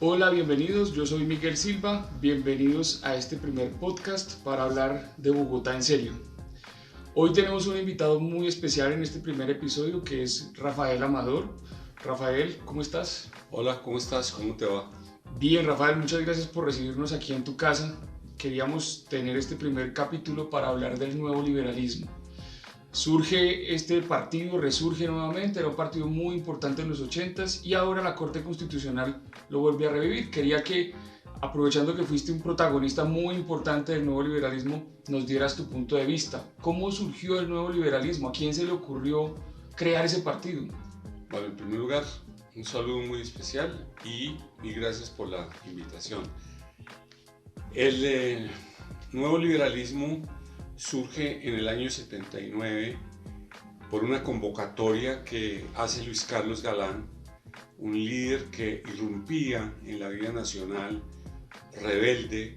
Hola, bienvenidos, yo soy Miguel Silva, bienvenidos a este primer podcast para hablar de Bogotá en serio. Hoy tenemos un invitado muy especial en este primer episodio que es Rafael Amador. Rafael, ¿cómo estás? Hola, ¿cómo estás? ¿Cómo te va? Bien, Rafael, muchas gracias por recibirnos aquí en tu casa. Queríamos tener este primer capítulo para hablar del nuevo liberalismo. Surge este partido, resurge nuevamente, era un partido muy importante en los 80s y ahora la Corte Constitucional lo vuelve a revivir. Quería que, aprovechando que fuiste un protagonista muy importante del nuevo liberalismo, nos dieras tu punto de vista. ¿Cómo surgió el nuevo liberalismo? ¿A quién se le ocurrió crear ese partido? Bueno, en primer lugar, un saludo muy especial y gracias por la invitación. El nuevo liberalismo surge en el año 79 por una convocatoria que hace Luis Carlos Galán, un líder que irrumpía en la vida nacional, rebelde,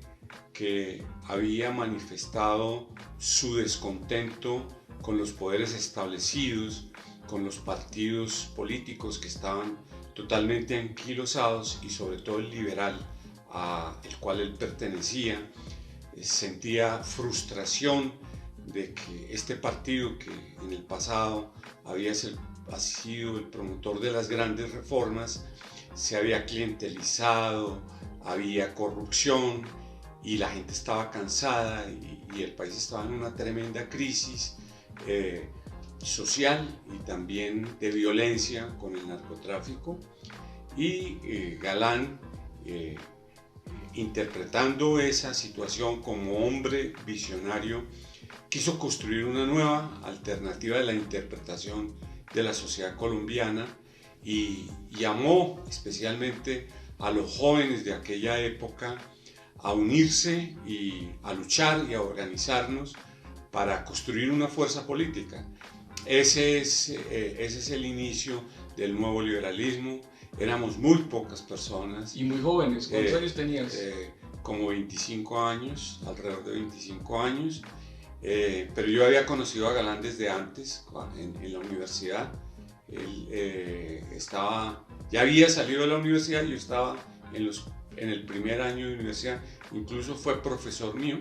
que había manifestado su descontento con los poderes establecidos, con los partidos políticos que estaban totalmente anquilosados y sobre todo el liberal al cual él pertenecía. Sentía frustración de que este partido, que en el pasado ha sido el promotor de las grandes reformas, se había clientelizado, había corrupción y la gente estaba cansada y el país estaba en una tremenda crisis social y también de violencia con el narcotráfico. Y Galán, interpretando esa situación como hombre visionario, quiso construir una nueva alternativa de la interpretación de la sociedad colombiana y llamó especialmente a los jóvenes de aquella época a unirse y a luchar y a organizarnos para construir una fuerza política. Ese es el inicio del nuevo liberalismo. Éramos muy pocas personas. Y muy jóvenes. ¿Cuántos años tenías? Como 25 años, alrededor de 25 años. Pero yo había conocido a Galán desde antes, en la universidad. Él ya había salido de la universidad, yo estaba en el primer año de universidad, incluso fue profesor mío.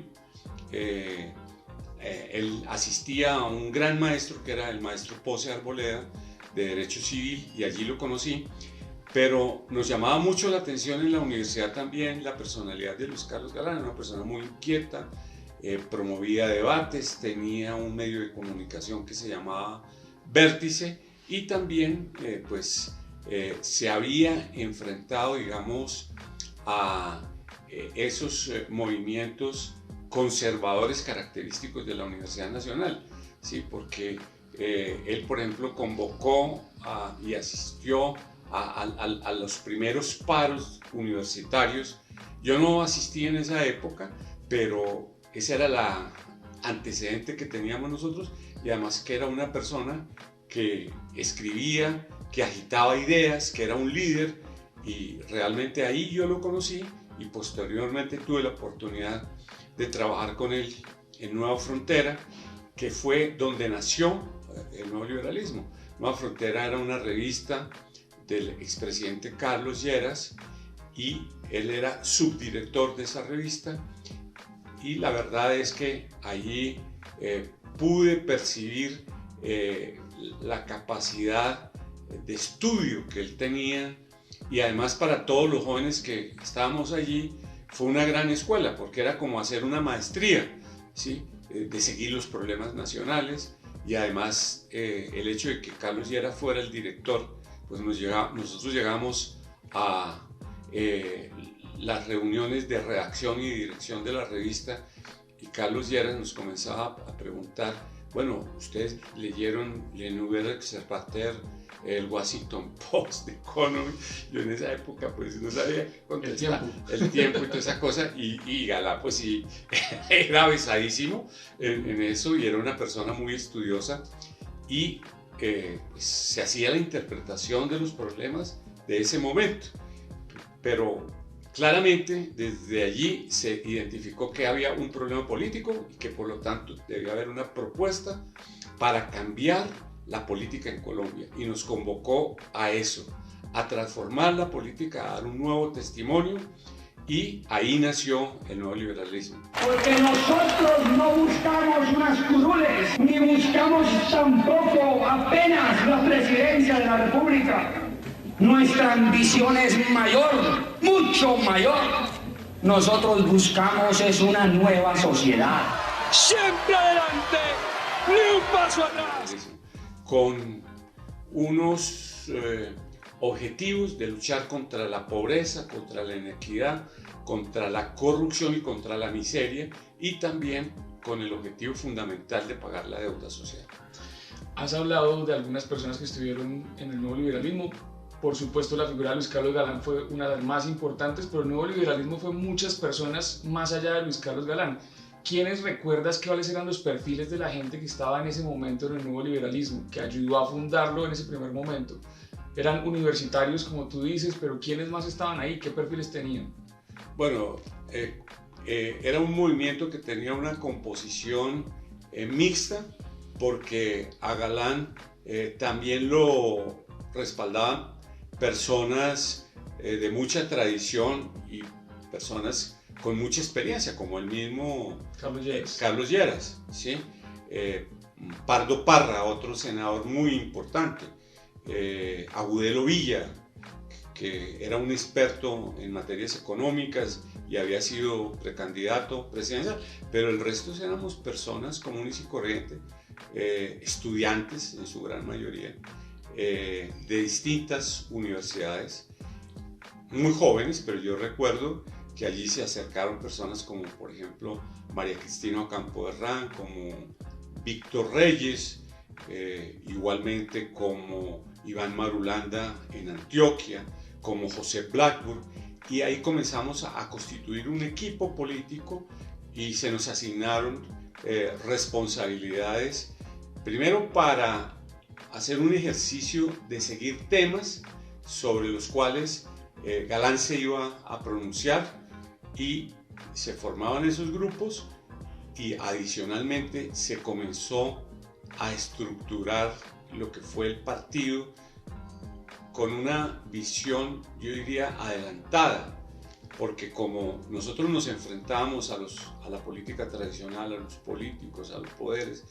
Él asistía a un gran maestro que era el maestro Pose Arboleda de Derecho Civil y allí lo conocí. Pero nos llamaba mucho la atención en la universidad también la personalidad de Luis Carlos Galán, una persona muy inquieta, promovía debates, tenía un medio de comunicación que se llamaba Vértice y también se había enfrentado, digamos, a esos movimientos conservadores característicos de la Universidad Nacional, ¿sí? Porque él, por ejemplo, convocó y asistió a los primeros paros universitarios. Yo no asistí en esa época, pero ese era el antecedente que teníamos nosotros, y además que era una persona que escribía, que agitaba ideas, que era un líder, y realmente ahí yo lo conocí y posteriormente tuve la oportunidad de trabajar con él en Nueva Frontera, que fue donde nació el nuevo liberalismo. Nueva Frontera era una revista del expresidente Carlos Lleras y él era subdirector de esa revista, y la verdad es que allí pude percibir la capacidad de estudio que él tenía, y además para todos los jóvenes que estábamos allí fue una gran escuela porque era como hacer una maestría, ¿sí? De seguir los problemas nacionales, y además el hecho de que Carlos Lleras fuera el director, pues nosotros llegamos a las reuniones de redacción y dirección de la revista, y Carlos Lleras nos comenzaba a preguntar, bueno, ustedes leyeron Le Nouvel Observateur, el Washington Post, The Economy. Yo en esa época pues no sabía contestar el tiempo y toda esa cosa, y Galán pues sí era avisadísimo en eso, y era una persona muy estudiosa, y pues se hacía la interpretación de los problemas de ese momento, pero claramente desde allí se identificó que había un problema político y que por lo tanto debía haber una propuesta para cambiar la política en Colombia, y nos convocó a eso, a transformar la política, a dar un nuevo testimonio, y ahí nació el nuevo liberalismo. Porque nosotros no buscamos unas curules, ni buscamos tampoco apenas la presidencia de la República. Nuestra ambición es mayor, mucho mayor. Nosotros buscamos es una nueva sociedad. Siempre adelante, ni un paso atrás. Con unos objetivos de luchar contra la pobreza, contra la inequidad, contra la corrupción y contra la miseria, y también con el objetivo fundamental de pagar la deuda social. Has hablado de algunas personas que estuvieron en el nuevo liberalismo. Por supuesto, la figura de Luis Carlos Galán fue una de las más importantes, pero el nuevo liberalismo fue muchas personas más allá de Luis Carlos Galán. ¿Quiénes recuerdas cuáles eran los perfiles de la gente que estaba en ese momento en el nuevo liberalismo, que ayudó a fundarlo en ese primer momento? Eran universitarios, como tú dices, pero ¿quiénes más estaban ahí? ¿Qué perfiles tenían? Bueno, era un movimiento que tenía una composición mixta, porque a Galán también lo respaldaban personas de mucha tradición y personas con mucha experiencia, como el mismo Carlos Lleras, ¿sí? Pardo Parra, otro senador muy importante, Agudelo Villa, que era un experto en materias económicas y había sido precandidato presidencial, pero el resto éramos personas comunes y corrientes, estudiantes en su gran mayoría, de distintas universidades, muy jóvenes, pero yo recuerdo que allí se acercaron personas como, por ejemplo, María Cristina Ocampo Herrán, como Víctor Reyes, igualmente como Iván Marulanda en Antioquia, como José Blackburn, y ahí comenzamos a constituir un equipo político y se nos asignaron responsabilidades, primero para hacer un ejercicio de seguir temas sobre los cuales Galán se iba a pronunciar, y se formaban esos grupos, y adicionalmente se comenzó a estructurar lo que fue el partido con una visión, yo diría, adelantada, porque como nosotros nos enfrentábamos a la política tradicional, a los políticos, a los poderes,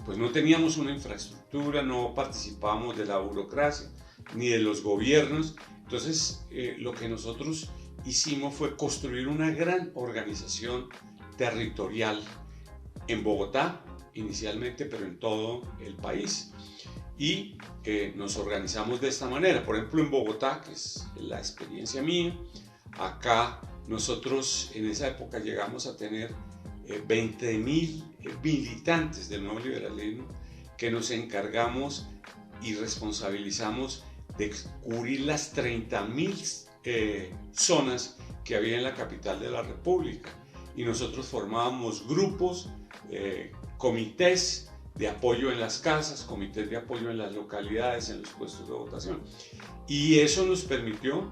pues no teníamos una infraestructura, no participábamos de la burocracia ni de los gobiernos. Entonces lo que nosotros hicimos fue construir una gran organización territorial en Bogotá inicialmente, pero en todo el país, y nos organizamos de esta manera. Por ejemplo, en Bogotá, que es la experiencia mía, acá nosotros en esa época llegamos a tener 20.000 militantes del nuevo liberalismo, que nos encargamos y responsabilizamos de cubrir las 30.000 zonas que había en la capital de la República, y nosotros formábamos grupos, comités de apoyo en las casas, comités de apoyo en las localidades, en los puestos de votación, y eso nos permitió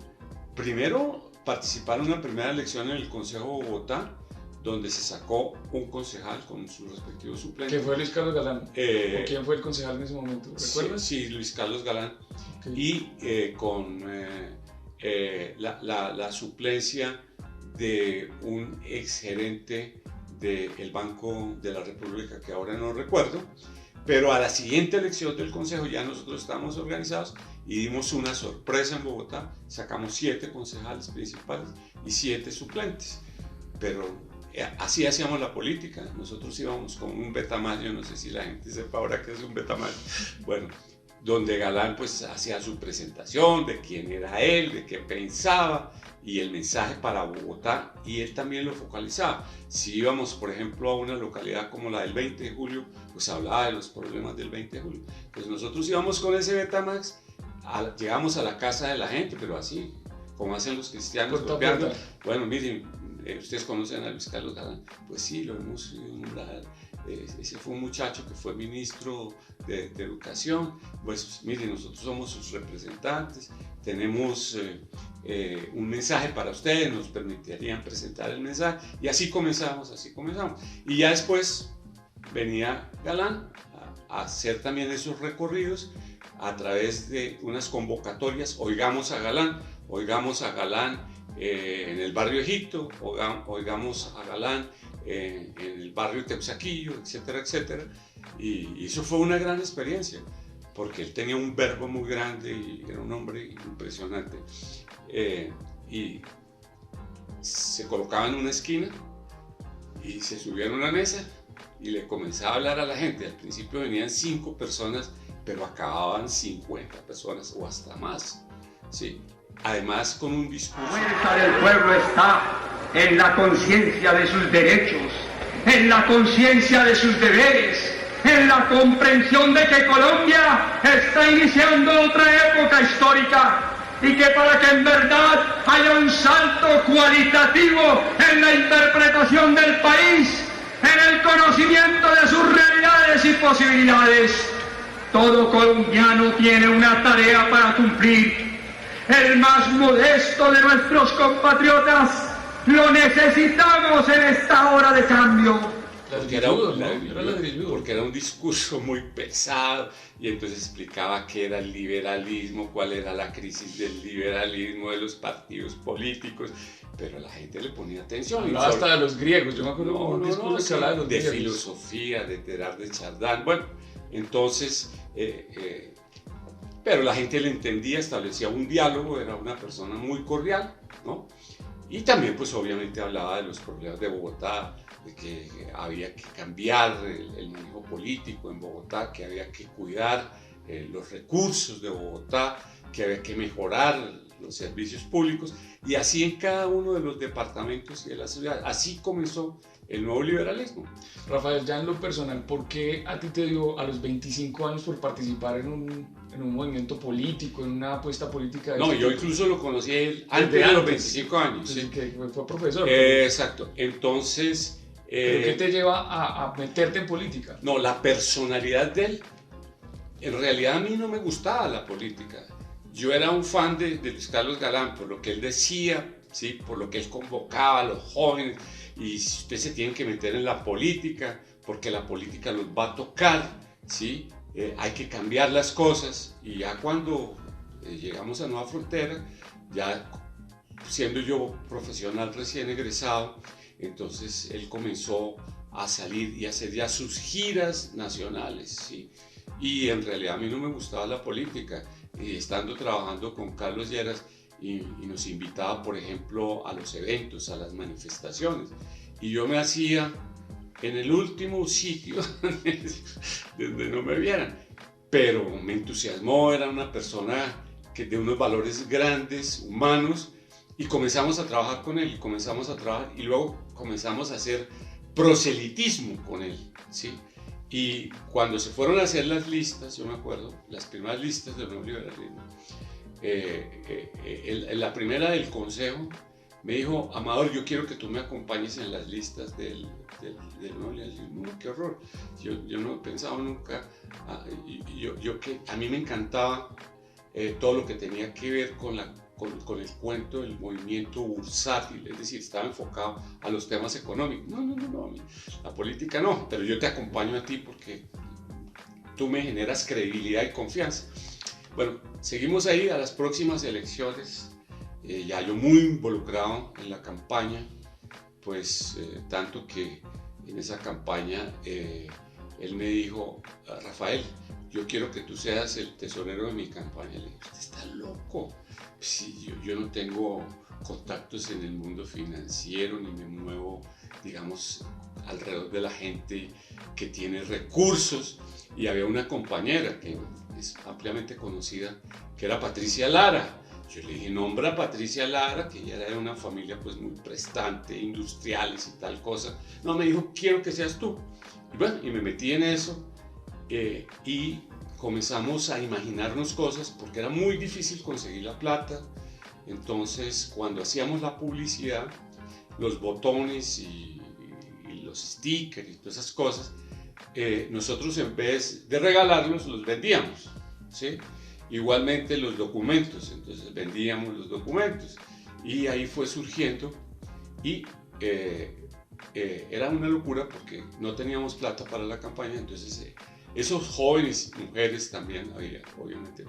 primero participar en una primera elección en el Consejo de Bogotá, donde se sacó un concejal con sus respectivos suplentes. ¿Qué fue Luis Carlos Galán? ¿O quién fue el concejal en ese momento? ¿Recuerdas? Sí, Luis Carlos Galán. Okay. Y con la suplencia de un exgerente del Banco de la República, que ahora no recuerdo, pero a la siguiente elección del Consejo ya nosotros estábamos organizados y dimos una sorpresa en Bogotá, sacamos 7 concejales principales y 7 suplentes, pero así hacíamos la política. Nosotros íbamos con un Betamax, yo no sé si la gente sepa ahora qué es un Betamax, bueno, donde Galán pues hacía su presentación de quién era él, de qué pensaba y el mensaje para Bogotá, y él también lo focalizaba. Si íbamos, por ejemplo, a una localidad como la del 20 de julio, pues hablaba de los problemas del 20 de julio. Pues nosotros íbamos con ese Betamax, llegamos a la casa de la gente, pero así, como hacen los cristianos, golpeando. Bueno, miren, ustedes conocen a Luis Carlos Galán, pues sí, lo hemos nombrado. Ese fue un muchacho que fue ministro de Educación. Pues miren, nosotros somos sus representantes, tenemos un mensaje para ustedes, nos permitirían presentar el mensaje, y así comenzamos. Y ya después venía Galán a hacer también esos recorridos, a través de unas convocatorias, oigamos a Galán en el barrio Egipto, oigamos a Galán en el barrio Teusaquillo, etcétera, etcétera. Y eso fue una gran experiencia, porque él tenía un verbo muy grande y era un hombre impresionante. Y se colocaba en una esquina y se subía en una mesa y le comenzaba a hablar a la gente. Al principio venían 5 personas, pero acababan 50 personas o hasta más, ¿sí? Además, con un discurso. La fuerza del pueblo está en la conciencia de sus derechos, en la conciencia de sus deberes, en la comprensión de que Colombia está iniciando otra época histórica y que para que en verdad haya un salto cualitativo en la interpretación del país, en el conocimiento de sus realidades y posibilidades, todo colombiano tiene una tarea para cumplir. El más modesto de nuestros compatriotas lo necesitamos en esta hora de cambio. Porque era un discurso muy pesado y entonces explicaba qué era el liberalismo, cuál era la crisis del liberalismo, de los partidos políticos, pero a la gente le ponía atención. Hablaba hasta de los griegos, yo me acuerdo un discurso que hablaba de los griegos. De filosofía, de Teilhard de Chardin, bueno, entonces, pero la gente le entendía, establecía un diálogo, era una persona muy cordial, ¿no? Y también pues obviamente hablaba de los problemas de Bogotá, de que había que cambiar el manejo político en Bogotá, que había que cuidar los recursos de Bogotá, que había que mejorar los servicios públicos, y así en cada uno de los departamentos y de la ciudad. Así comenzó el nuevo liberalismo. Rafael, ya en lo personal, ¿por qué a ti te dio a los 25 años por participar en un movimiento político, en una apuesta política? No, yo incluso lo conocí él antes de los 25 años. Sí, que fue profesor. Exacto, entonces... ¿Pero qué te lleva a meterte en política? No, la personalidad de él, en realidad a mí no me gustaba la política. Yo era un fan de Luis Carlos Galán, por lo que él decía, ¿sí? Por lo que él convocaba a los jóvenes, y si ustedes se tienen que meter en la política, porque la política los va a tocar, ¿sí? Hay que cambiar las cosas, y ya cuando llegamos a Nueva Frontera, ya siendo yo profesional recién egresado, entonces él comenzó a salir y a hacer ya sus giras nacionales, ¿sí? Y en realidad a mí no me gustaba la política, y estando trabajando con Carlos Lleras, y nos invitaba, por ejemplo, a los eventos, a las manifestaciones, y yo me hacía en el último sitio donde no me vieran, pero me entusiasmó, era una persona que de unos valores grandes, humanos, y comenzamos a trabajar con él, y luego comenzamos a hacer proselitismo con él, ¿sí? Y cuando se fueron a hacer las listas, yo me acuerdo, las primeras listas del nuevo liberalismo, la primera del consejo me dijo: Amador, yo quiero que tú me acompañes en las listas del nuevo liberalismo. ¡Qué horror! Yo no he pensado nunca, que a mí me encantaba todo lo que tenía que ver con el cuento del movimiento bursátil, es decir, estaba enfocado a los temas económicos. No, la política no, pero yo te acompaño a ti porque tú me generas credibilidad y confianza. Bueno, seguimos ahí a las próximas elecciones, ya yo muy involucrado en la campaña, pues tanto que en esa campaña él me dijo: Rafael, yo quiero que tú seas el tesorero de mi campaña. Le dije: usted está loco. Sí, yo no tengo contactos en el mundo financiero, ni me muevo, digamos, alrededor de la gente que tiene recursos. Y había una compañera que es ampliamente conocida, que era Patricia Lara. Yo le dije: nombra a Patricia Lara, que ella era de una familia pues muy prestante, industriales y tal cosa. No, me dijo: quiero que seas tú. Y bueno, y me metí en eso, y comenzamos a imaginarnos cosas, porque era muy difícil conseguir la plata. Entonces, cuando hacíamos la publicidad, los botones y los stickers y todas esas cosas, nosotros en vez de regalarlos, los vendíamos, ¿sí? Igualmente los documentos, entonces vendíamos los documentos, y ahí fue surgiendo, y era una locura porque no teníamos plata para la campaña. Entonces Esos jóvenes, mujeres también había, obviamente.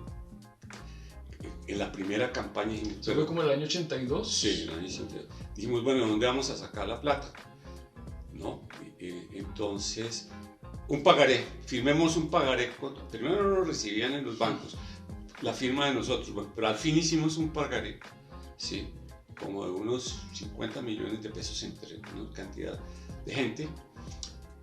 En la primera campaña... ¿Eso fue como el año 82? Sí, en el año 82. Dijimos, bueno, ¿dónde vamos a sacar la plata? ¿No? Entonces, un pagaré, firmemos un pagaré. Primero no lo recibían en los bancos, la firma de nosotros, bueno, pero al fin hicimos un pagaré, ¿sí? Como de unos 50 millones de pesos entre una cantidad de gente,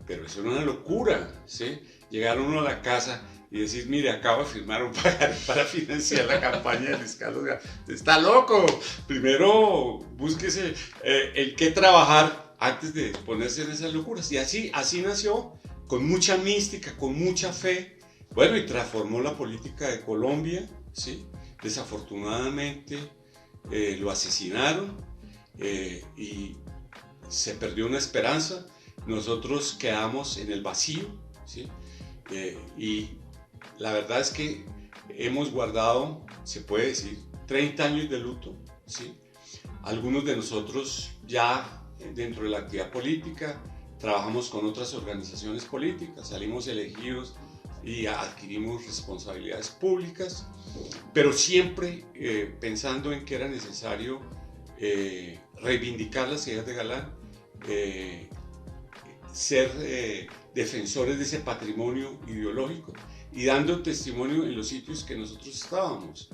pero eso era una locura, ¿sí? Llegar uno a la casa y decir, mire, acabo de firmar un pagaré para financiar la campaña de Luis Carlos Galán. ¡Está loco! Primero búsquese el qué trabajar antes de ponerse en esas locuras. Y así nació, con mucha mística, con mucha fe. Bueno, y transformó la política de Colombia, ¿sí? Desafortunadamente lo asesinaron y se perdió una esperanza. Nosotros quedamos en el vacío, ¿sí? Y la verdad es que hemos guardado, se puede decir, 30 años de luto, ¿sí? Algunos de nosotros ya dentro de la actividad política trabajamos con otras organizaciones políticas, salimos elegidos y adquirimos responsabilidades públicas, pero siempre pensando en que era necesario reivindicar las ideas de Galán, ser defensores de ese patrimonio ideológico y dando testimonio en los sitios que nosotros estábamos.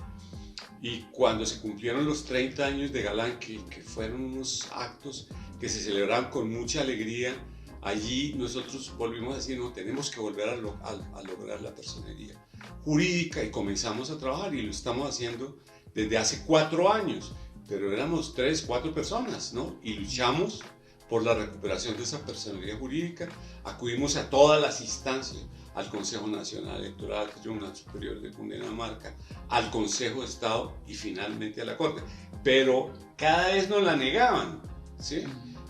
Y cuando se cumplieron los 30 años de Galán, que fueron unos actos que se celebraron con mucha alegría, allí nosotros volvimos a decir, no, tenemos que volver a lograr la personería jurídica, y comenzamos a trabajar, y lo estamos haciendo desde hace 4 años, pero éramos 3, 4 personas, ¿no? Y luchamos por la recuperación de esa personería jurídica, acudimos a todas las instancias, al Consejo Nacional Electoral, al Tribunal Superior de Cundinamarca, al Consejo de Estado y finalmente a la Corte, pero cada vez nos la negaban, ¿sí?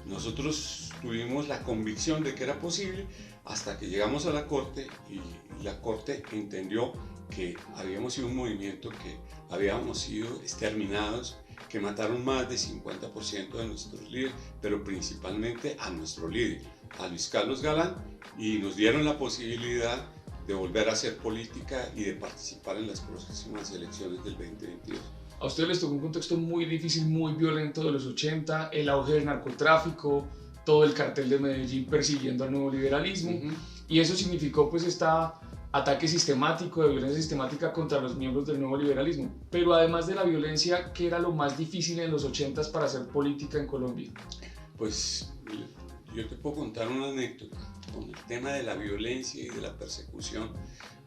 Nosotros tuvimos la convicción de que era posible hasta que llegamos a la Corte, y la Corte entendió que habíamos sido un movimiento, que habíamos sido exterminados, que mataron más del 50% de nuestros líderes, pero principalmente a nuestro líder, a Luis Carlos Galán, y nos dieron la posibilidad de volver a hacer política y de participar en las próximas elecciones del 2022. A ustedes les tocó un contexto muy difícil, muy violento de los 80, el auge del narcotráfico, todo el cartel de Medellín persiguiendo al nuevo liberalismo, y eso significó pues este ataque sistemático, de violencia sistemática contra los miembros del nuevo liberalismo. Pero además de la violencia, ¿qué era lo más difícil en los 80s para hacer política en Colombia? Pues yo te puedo contar una anécdota. Con el tema de la violencia y de la persecución,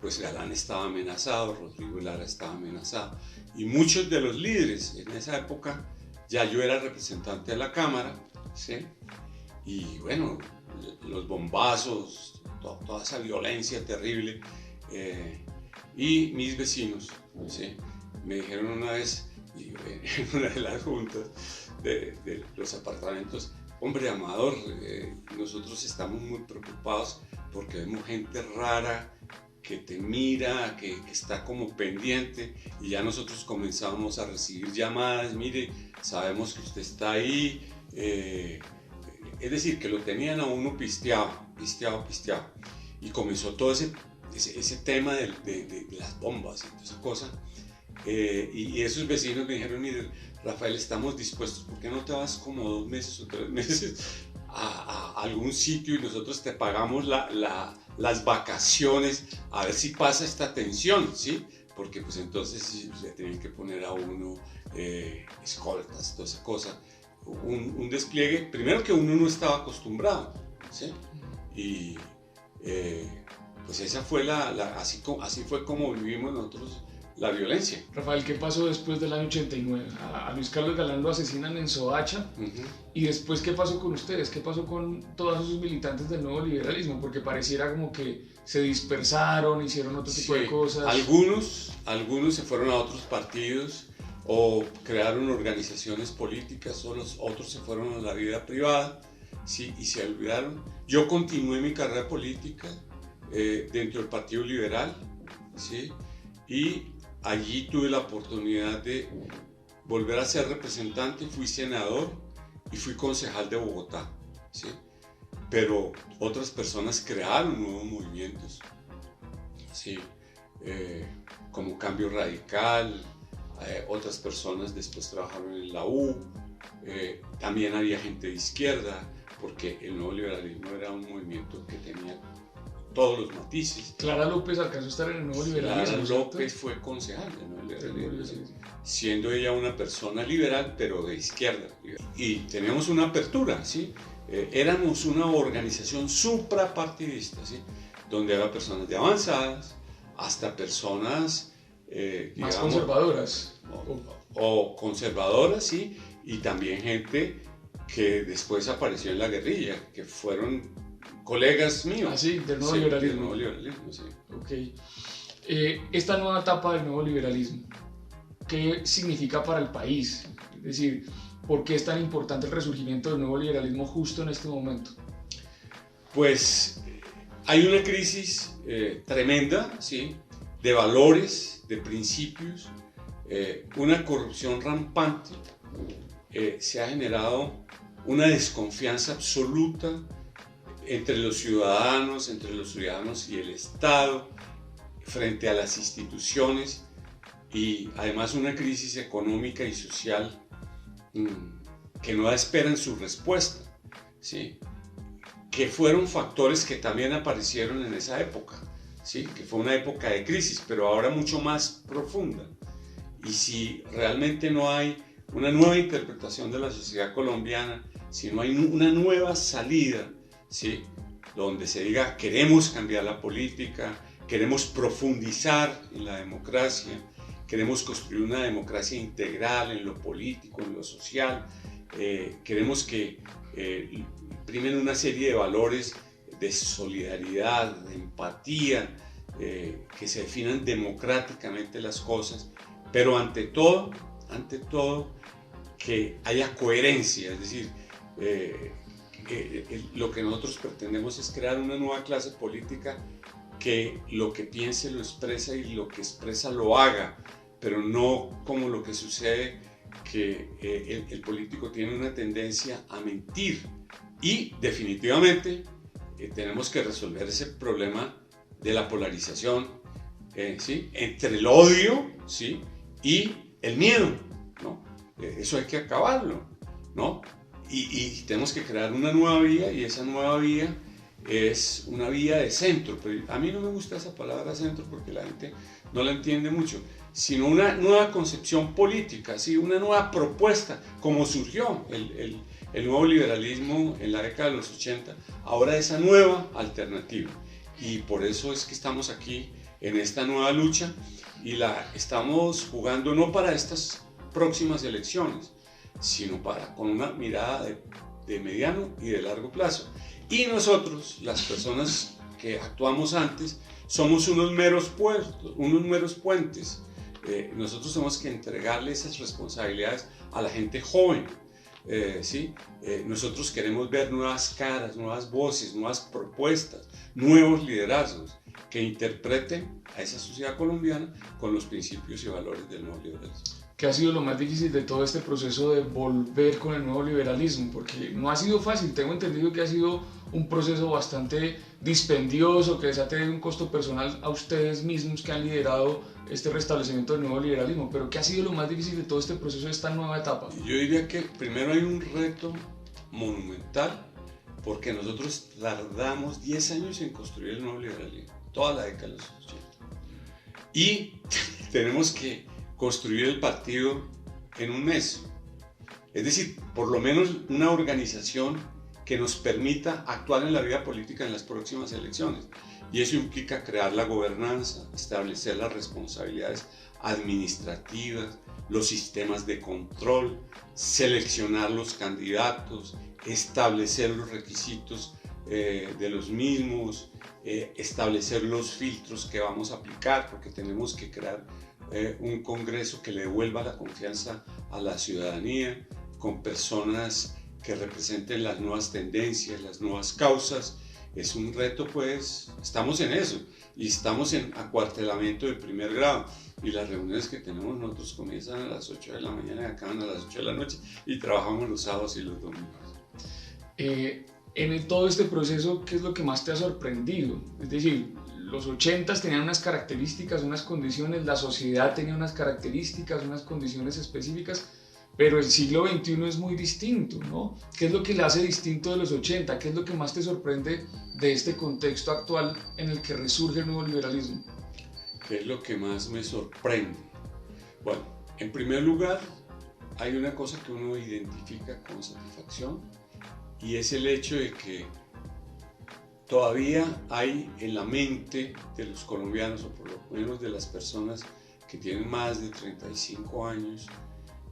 pues Galán estaba amenazado, Rodrigo Lara estaba amenazado, y muchos de los líderes en esa época, ya yo era representante de la Cámara, ¿sí? Y bueno, los bombazos, toda esa violencia terrible, y mis vecinos, ¿sí? Me dijeron una vez, en una de las juntas de los apartamentos, hombre, Amador, nosotros estamos muy preocupados porque vemos gente rara que te mira, que está como pendiente, y ya nosotros comenzamos a recibir llamadas, mire, sabemos que usted está ahí, es decir, que lo tenían a uno pisteado, y comenzó todo ese tema de las bombas y toda esa cosa, y esos vecinos me dijeron, mire, Rafael, estamos dispuestos, ¿por qué no te vas como 2 meses o 3 meses a algún sitio y nosotros te pagamos las vacaciones a ver si pasa esta tensión, ¿sí? Porque pues entonces sí, le tenían que poner a uno escoltas, toda esa cosa, un despliegue, primero que uno no estaba acostumbrado, ¿sí? Y pues esa fue así fue como vivimos nosotros la violencia. Rafael, ¿qué pasó después del año 89? A Luis Carlos Galán lo asesinan en Soacha, y después, ¿qué pasó con ustedes? ¿Qué pasó con todos esos militantes del nuevo liberalismo? Porque pareciera como que se dispersaron, hicieron otro tipo de cosas. Algunos se fueron a otros partidos o crearon organizaciones políticas, otros se fueron a la vida privada, ¿sí? Y se olvidaron. Yo continué mi carrera política dentro del Partido Liberal, ¿sí? Y allí tuve la oportunidad de volver a ser representante, fui senador y fui concejal de Bogotá, ¿sí? Pero otras personas crearon nuevos movimientos ¿sí? Como Cambio Radical, otras personas después trabajaron en la U, también había gente de izquierda, porque el nuevo liberalismo era un movimiento que tenía todos los matices. Clara López alcanzó a estar en el nuevo liberalismo. Clara López fue concejal del nuevo liberalismo, siendo ella una persona liberal, pero de izquierda. Y teníamos una apertura, ¿sí? Éramos una organización suprapartidista, ¿sí? Donde había personas de avanzadas hasta personas más conservadoras. O conservadoras, sí, y también gente que después apareció en la guerrilla, que fueron colegas míos. Ah, sí, del nuevo liberalismo. Del nuevo liberalismo, sí. Ok. Esta nueva etapa del nuevo liberalismo, ¿qué significa para el país? Es decir, ¿por qué es tan importante el resurgimiento del nuevo liberalismo justo en este momento? Pues hay una crisis tremenda, ¿sí? De valores, de principios, una corrupción rampante, se ha generado una desconfianza absoluta entre los ciudadanos y el Estado, frente a las instituciones, y además una crisis económica y social que no esperan su respuesta, ¿sí? Que fueron factores que también aparecieron en esa época, ¿sí? Que fue una época de crisis, pero ahora mucho más profunda. Y si realmente no hay una nueva interpretación de la sociedad colombiana, si no hay una nueva salida, ¿sí? Donde se diga queremos cambiar la política, queremos profundizar en la democracia, queremos construir una democracia integral en lo político, en lo social, queremos que primen una serie de valores de solidaridad, de empatía, que se definan democráticamente las cosas, pero ante todo, que haya coherencia, es decir, lo que nosotros pretendemos es crear una nueva clase política que lo que piense lo expresa y lo que expresa lo haga, pero no como lo que sucede, que el político tiene una tendencia a mentir, y definitivamente tenemos que resolver ese problema de la polarización, ¿sí? Entre el odio, ¿sí? Y el miedo, ¿no? Eso hay que acabarlo, ¿no? Y tenemos que crear una nueva vía, y esa nueva vía es una vía de centro, pero a mí no me gusta esa palabra centro porque la gente no la entiende mucho, sino una nueva concepción política, ¿sí? Una nueva propuesta, como surgió el nuevo liberalismo en la década de los 80, ahora esa nueva alternativa. Y por eso es que estamos aquí en esta nueva lucha, y la estamos jugando no para estas próximas elecciones, sino con una mirada de mediano y de largo plazo. Y nosotros, las personas que actuamos antes, somos unos meros puentes. Nosotros tenemos que entregarle esas responsabilidades a la gente joven, ¿sí? Nosotros queremos ver nuevas caras, nuevas voces, nuevas propuestas, nuevos liderazgos que interpreten a esa sociedad colombiana con los principios y valores del nuevo liberalismo. ¿Qué ha sido lo más difícil de todo este proceso de volver con el nuevo liberalismo? Porque no ha sido fácil, tengo entendido que ha sido un proceso bastante dispendioso, que les ha tenido un costo personal a ustedes mismos que han liderado este restablecimiento del nuevo liberalismo, pero ¿qué ha sido lo más difícil de todo este proceso, de esta nueva etapa? Yo diría que primero hay un reto monumental, porque nosotros tardamos 10 años en construir el nuevo liberalismo, toda la década de los 80. Y tenemos que construir el partido en un mes. Es decir, por lo menos una organización que nos permita actuar en la vida política en las próximas elecciones. Y eso implica crear la gobernanza, establecer las responsabilidades administrativas, los sistemas de control, seleccionar los candidatos, establecer los requisitos de los mismos, establecer los filtros que vamos a aplicar, porque tenemos que crear un Congreso que le devuelva la confianza a la ciudadanía, con personas que representen las nuevas tendencias, las nuevas causas. Es un reto, pues, estamos en eso, y estamos en acuartelamiento de primer grado, y las reuniones que tenemos nosotros comienzan a las 8 de la mañana y acaban a las 8 de la noche, y trabajamos los sábados y los domingos. En todo este proceso, ¿qué es lo que más te ha sorprendido? Es decir, los 80s tenían unas características, unas condiciones, la sociedad tenía unas características, unas condiciones específicas, pero el siglo XXI es muy distinto, ¿no? ¿Qué es lo que le hace distinto de los 80? ¿Qué es lo que más te sorprende de este contexto actual en el que resurge el nuevo liberalismo? ¿Qué es lo que más me sorprende? Bueno, en primer lugar, hay una cosa que uno identifica con satisfacción y es el hecho de que todavía hay en la mente de los colombianos, o por lo menos de las personas que tienen más de 35 años,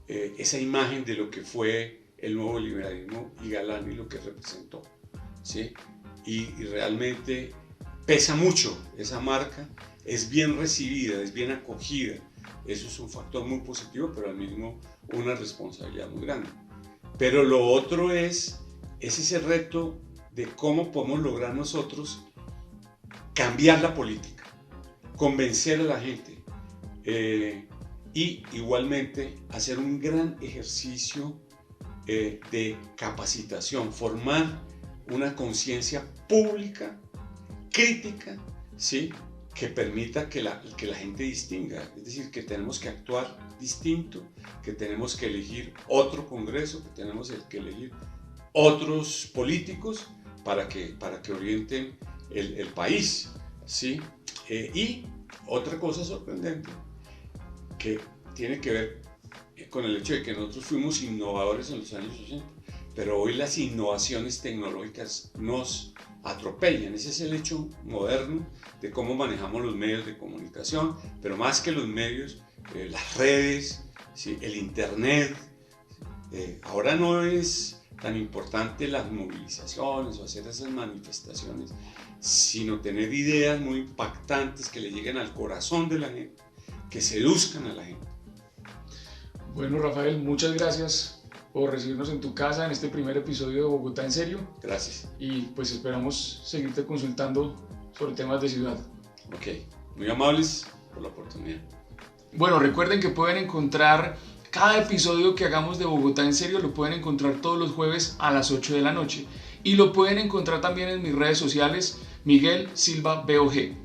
esa imagen de lo que fue el nuevo liberalismo y Galán y lo que representó, ¿sí? Y realmente pesa mucho esa marca, es bien recibida, es bien acogida. Eso es un factor muy positivo, pero al mismo una responsabilidad muy grande. Pero lo otro es ese reto de cómo podemos lograr nosotros cambiar la política, convencer a la gente y igualmente hacer un gran ejercicio de capacitación, formar una conciencia pública, crítica, ¿sí? Que permita que la gente distinga, es decir, que tenemos que actuar distinto, que tenemos que elegir otro Congreso, que tenemos que elegir otros políticos para que orienten el país, ¿sí? Y otra cosa sorprendente que tiene que ver con el hecho de que nosotros fuimos innovadores en los años 80, pero hoy las innovaciones tecnológicas nos atropellan. Ese es el hecho moderno de cómo manejamos los medios de comunicación, pero más que los medios, las redes, ¿sí? El internet. Ahora no es tan importante las movilizaciones o hacer esas manifestaciones, sino tener ideas muy impactantes que le lleguen al corazón de la gente, que seduzcan a la gente. Bueno, Rafael, muchas gracias por recibirnos en tu casa en este primer episodio de Bogotá en Serio. Gracias. Y pues esperamos seguirte consultando sobre temas de ciudad. Ok, muy amables por la oportunidad. Bueno, recuerden que pueden encontrar cada episodio que hagamos de Bogotá en Serio, lo pueden encontrar todos los jueves a las 8 de la noche. Y lo pueden encontrar también en mis redes sociales, Miguel Silva BOG.